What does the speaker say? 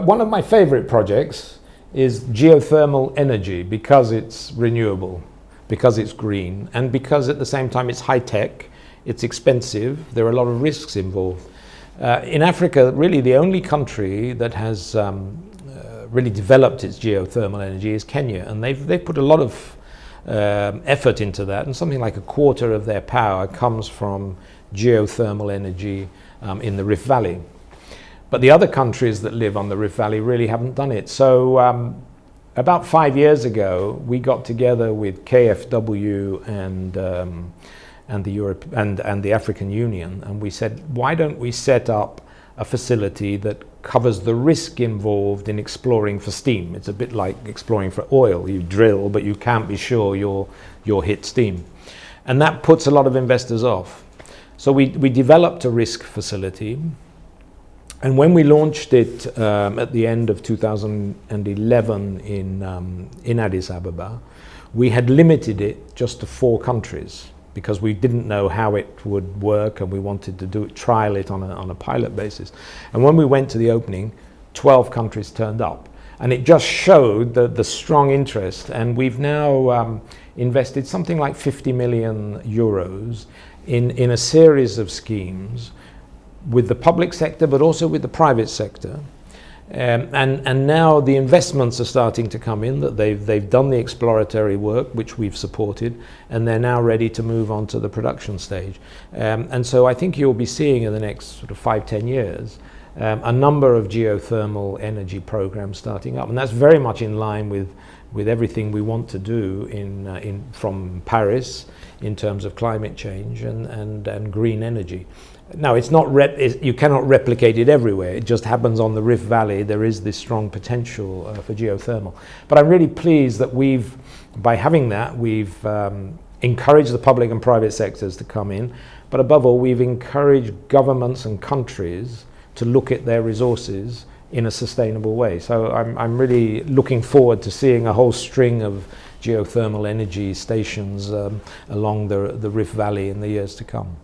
One of my favorite projects is geothermal energy because it's renewable, because it's green, and because at the same time it's high tech, it's expensive, there are a lot of risks involved. In Africa, really the only country that has really developed its geothermal energy is Kenya, and they've put a lot of effort into that, and something like a quarter of their power comes from geothermal energy in the Rift Valley. But the other countries that live on the Rift Valley really haven't done it. So about 5 years ago, we got together with KfW and the Europe and the African Union, and we said, why don't we set up a facility that covers the risk involved in exploring for steam? It's a bit like exploring for oil. You drill, but you can't be sure you'll hit steam. And that puts a lot of investors off. So we developed a risk facility. And when we launched it at the end of 2011 in Addis Ababa, we had limited it just to 4 countries because we didn't know how it would work, and we wanted to trial it on a pilot basis. And when we went to the opening, 12 countries turned up. And it just showed the strong interest. And we've now invested something like 50 million euros in a series of schemes with the public sector, but also with the private sector. And now the investments are starting to come in, that they've done the exploratory work, which we've supported, and they're now ready to move on to the production stage. And so I think you'll be seeing in the next sort of 5-10 years a number of geothermal energy programs starting up. And that's very much in line with everything we want to do from Paris in terms of climate change and green energy. Now, it's not you cannot replicate it everywhere. It just happens on the Rift Valley. There is this strong potential for geothermal. But I'm really pleased that by having that, we've encouraged the public and private sectors to come in. But above all, we've encouraged governments and countries to look at their resources in a sustainable way. So I'm really looking forward to seeing a whole string of geothermal energy stations along the Rift Valley in the years to come.